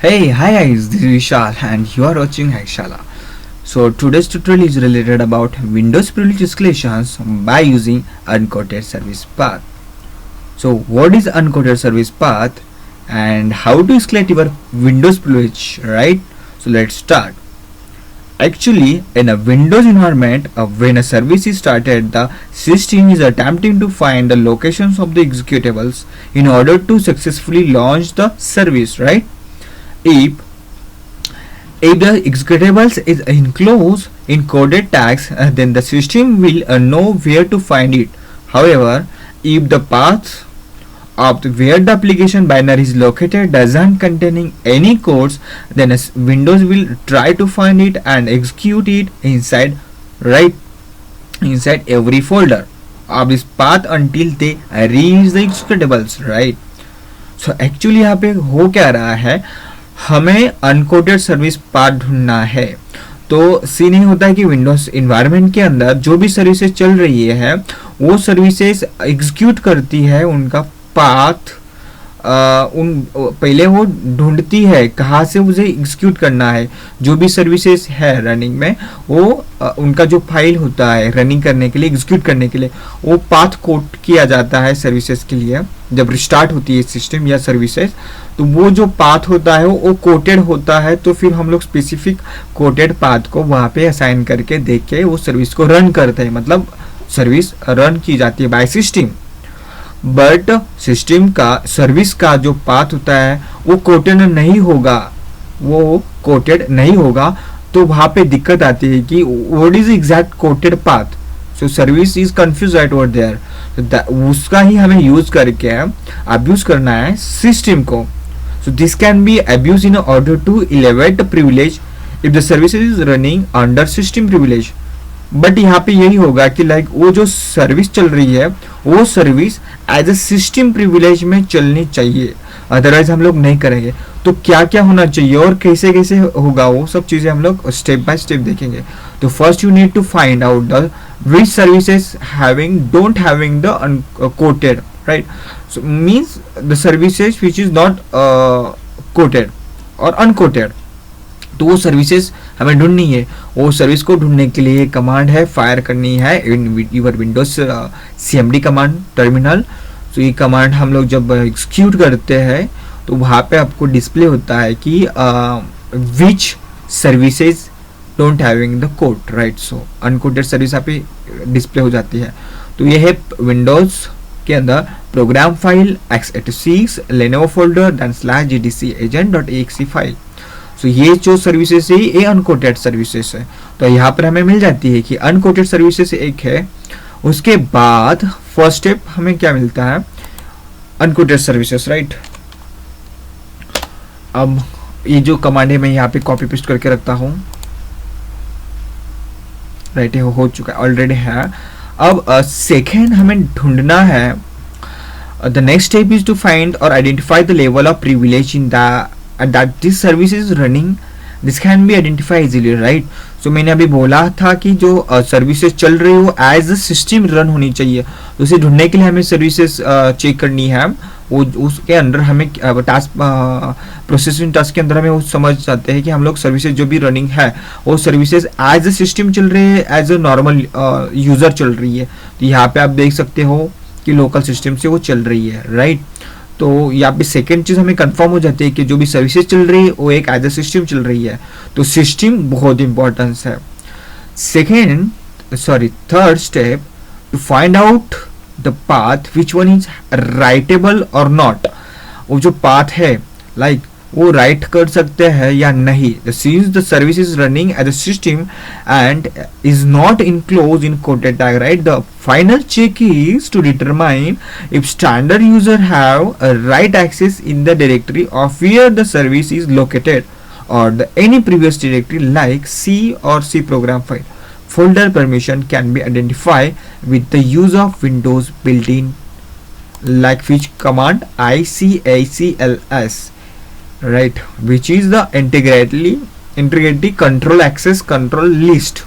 Hey, hi guys, this is Vishal and you are watching Haishala. So today's tutorial is related about Windows privilege escalations by using unquoted service path. So what is unquoted service path and how to escalate your Windows privilege, right? So let's start. Actually, in a Windows environment, when a service is started, the system is attempting to find the locations of the executables in order to successfully launch the service, right? If the executables is enclosed in coded tags, then the system will know where to find it. However, if the path of where the application binary is located doesn't containing any codes, then Windows will try to find it and execute it inside every folder of this path until they reach the executables, right? So actually यहाँ पे हो क्या रहा है, हमें unquoted service path ढूंढना है. तो सीन ये होता है कि विंडोज इन्वायरमेंट के अंदर जो भी सर्विसेज चल रही है वो सर्विसेज एग्जीक्यूट करती है उनका पाथ. पहले वो ढूंढती है कहाँ से उसे एग्जीक्यूट करना है. जो भी सर्विसेज है रनिंग में वो उनका जो फाइल होता है रनिंग करने के लिए, एग्जीक्यूट करने के लिए, वो पाथ कोड किया जाता है सर्विसेज के लिए. जब रिस्टार्ट होती है सिस्टम या सर्विसेज तो वो जो पाथ होता है वो कोटेड होता है. तो फिर हम लोग स्पेसिफिक कोटेड पाथ को वहाँ पे असाइन करके देख के वो सर्विस को रन करते हैं, मतलब सर्विस रन की जाती है बाय सिस्टम. बट सिस्टम का सर्विस का जो पाथ होता है वो कोटेड नहीं होगा, तो वहाँ पे दिक्कत आती है कि what is exact quoted path. So service is confuse right over there. उसका ही हमें यूज करके अब्यूज करना है सिस्टम को. So this can be abuse in order to elevate privilege if the service is running under system privilege. But यहाँ पे यही होगा कि लाइक वो जो सर्विस चल रही है वो service as a system privilege में चलनी चाहिए, अदरवाइज हम लोग नहीं करेंगे. तो क्या क्या होना चाहिए और कैसे कैसे होगा वो सब चीजें हम लोग स्टेप बाय स्टेप देखेंगे. तो first you need to find out the which services don't having the unquoted, right? So means the services which is not quoted or unquoted. तो वो सर्विसेज हमें ढूंढनी है. वो सर्विस को ढूंढने के लिए कमांड है फायर करनी है your Windows cmd command terminal. तो ये कमांड हम लोग जब एग्जीक्यूट करते हैं तो वहाँ पे आपको डिस्प्ले होता है कि which services don't having the code, right. So unquoted service यहाँ पे डिस्प्ले हो जाती है. तो ये है विंडोज के अंदर program file x86 Lenovo folder then /gdc agent.exe file. So ये जो सर्विसेज है ये अनकोटेड सर्विसेज है. तो यहाँ पर हमें मिल जाती है कि अनकोटेड सर्विसेज एक है. उसके बाद फर्स्ट स्टेप हमें क्या मिलता है, अनकोटेड सर्विसेज, राइट. अब ये जो कमांड है मैं यहाँ पे कॉपी पेस्ट करके रखता हूँ, राइट. हो चुका है ऑलरेडी है. अब सेकेंड हमें ढूंढना है, the next step is to find और identify the level of privilege in that this service is running. This can be identify easily, right. So मैंने अभी बोला था कि जो सर्विसेज चल रही हो एज अ सिस्टम रन होनी चाहिए. तो उसे ढूंढने के लिए हमें सर्विसेज चेक करनी है. वो उसके अंदर हमें टास्क प्रोसेसिंग टास्क के अंदर हमें वो समझ जाते हैं कि हम लोग सर्विसेज जो भी रनिंग है वो सर्विसेज एज अ सिस्टम चल रही है, एज अ नॉर्मल यूजर चल रही है. तो यहाँ पे आप देख सकते हो कि लोकल सिस्टम से वो चल रही है, राइट. तो यहाँ पे सेकेंड चीज हमें कंफर्म हो जाती है कि जो भी सर्विसेज चल रही है वो एक एज अ सिस्टम चल रही है. तो सिस्टम बहुत इंपॉर्टेंस है. Third step to find out the path which one is writable और नॉट. वो जो पाथ है लाइक वो राइट कर सकते हैं या नहीं. since the service is running as a system and is not enclosed in quoted tag, right. The final check is to determine if standard user have a right access in the directory of where the service is located or any previous directory like C or C program file. Folder permission can be identified with the use of Windows built-in like which command icacls, right, which is the integrity control access control list,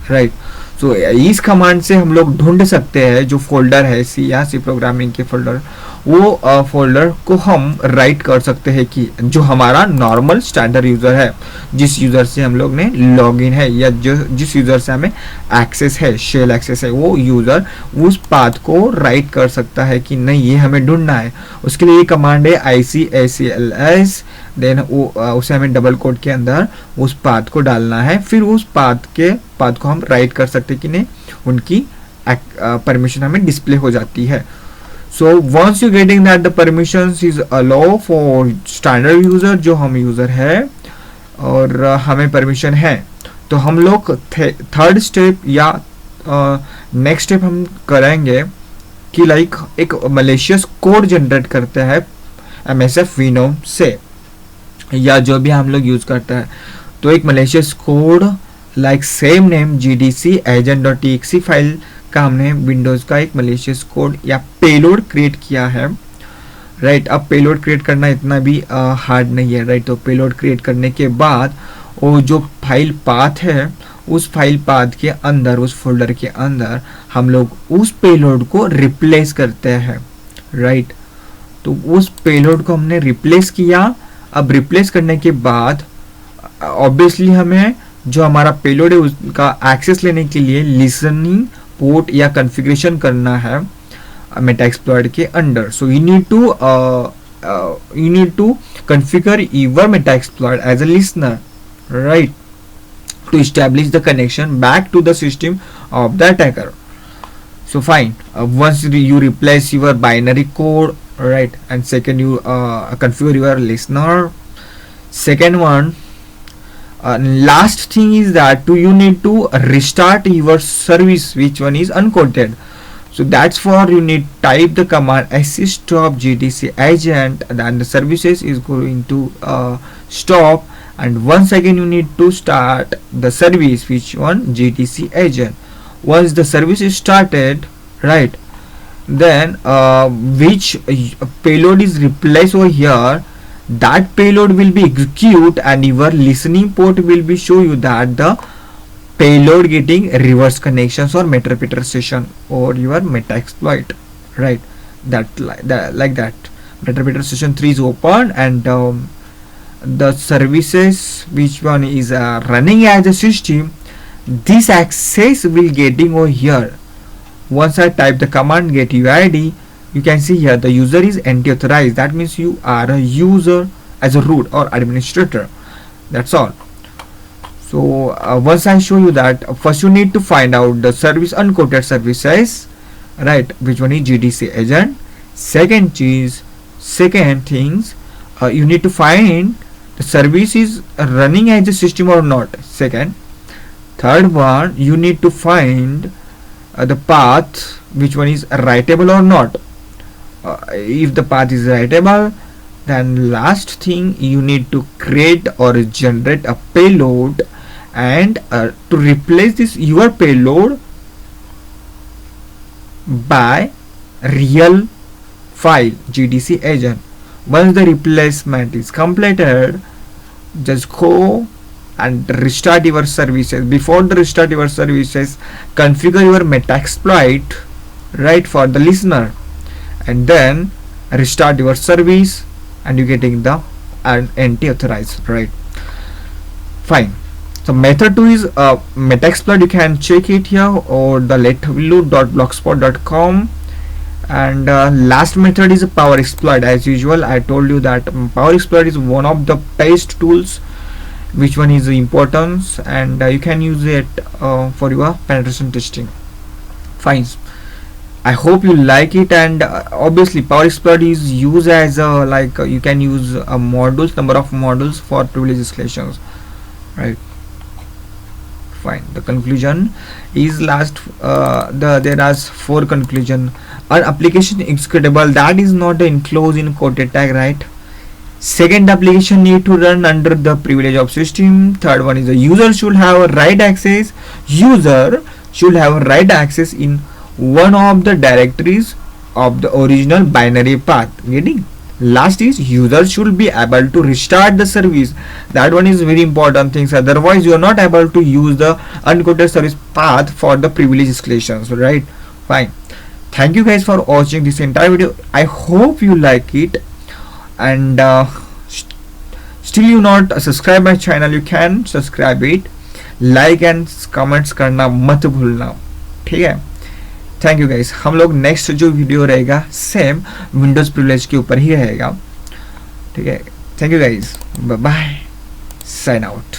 right. So इस command से हम लोग ढूंढ सकते हैं जो folder है सी या सी प्रोग्रामिंग के फोल्डर वो फोल्डर को हम राइट कर सकते हैं कि जो हमारा नॉर्मल स्टैंडर्ड यूज़र है, जिस यूज़र से हम लोग ने लॉगिन है या जो जिस यूज़र से हमें एक्सेस है, शेल एक्सेस है, वो यूज़र उस पाथ को राइट कर सकता है कि नहीं ये हमें ढूंढना है। उसके लिए ये कमांड है ICACLS, देन उसे हमें डबल कोड के अंदर उस पाथ को डालना है, फिर उस पाथ को हम राइट कर सकते हैं कि नहीं, उनकी परमिशन हमें डिस्प्ले हो जाती है। So once you getting that the permissions is allow for standard user, जो हम यूज़र है और हमें परमिशन है, तो हम लोग थर्ड स्टेप या नेक्स्ट स्टेप हम करेंगे कि लाइक एक मलेशियस कोड जनरेट करते हैं MSF विनोम से, या जो भी हम लोग यूज़ करते हैं। तो एक malicious code like same name GDC agent.txt file का हमने विंडोज़ का एक मलेशियस कोड या पेलोड क्रिएट किया है, राइट। अब पेलोड क्रिएट करना इतना भी हार्ड नहीं है, राइट। तो पेलोड क्रिएट करने के बाद वो जो फाइल पाथ है, उस फाइल पाथ के अंदर, उस फोल्डर के अंदर हम लोग उस पेलोड को रिप्लेस करते हैं, राइट। तो उस पेलोड को हमने रिप्लेस किया। अब रिप्लेस करने के बाद ऑब्वियसली हमें जो हमारा पेलोड है उसका एक्सेस लेने के लिए लिसनिंग पोर्ट या कॉन्फ़िगरेशन करना है मेटाएक्सप्लॉइट के under. So you need to configure your Metasploit as a listener, right, to establish the connection back to the system of the attacker. So fine, once you replace your binary code, right, and second you configure your listener. Second one, last thing is that you need to restart your service, which one is unquoted. So that's for you need type the command stop GDC agent, then the services is going to stop, and once again you need to start the service, which one, GDC agent. Once the service is started, right, then which payload is replaced over here, that payload will be execute and your listening port will be show you that the payload getting reverse connections or meta repeater session or your metaexploit, right. Like that meta repeater session 3 is open, and the services which one is running as a system, this access will getting over here. Once I type the command get UID, you can see here the user is NT authorized. That means you are a user as a root or administrator. That's all. So once I show you that, first you need to find out the service unquoted services, right, which one is GDC agent. Second things, you need to find the service is running as a system or not. Second. Third one, you need to find the path, which one is writable or not. If the path is writable, then last thing you need to create or generate a payload, and to replace this your payload by real file GDC agent. Once the replacement is completed, just go and restart your services. Before the restart your services, configure your metaexploit, right, for the listener, and then restart your service, and you getting the NT authorized, right. Fine. So method 2 is metaexploit. You can check it here or the letwillu.blogspot.com. And last method is a power exploit. As usual, I told you that power exploit is one of the best tools, which one is the importance, and you can use it for your penetration testing. Fine, I hope you like it. And obviously power exploit is used as a you can use modules, number of modules for privilege escalations, right. Fine, the conclusion is last there are 4 conclusion. An application executable that is not enclosed in quoted tag, right. Second, application need to run under the privilege of system. Third one is the user should have a right access. User should have a right access in one of the directories of the original binary path. Getting? Last is user should be able to restart the service. That one is very important things. Otherwise, you are not able to use the unquoted service path for the privilege escalations, right? Fine. Thank you guys for watching this entire video. I hope you like it, and still you not subscribe my channel, you can subscribe it. Like and comments करना मत भूलना, ठीक है। Thank you guys. हम लोग next जो video रहेगा same Windows privilege के ऊपर ही रहेगा, ठीक है। Thank you guys, bye bye, sign out.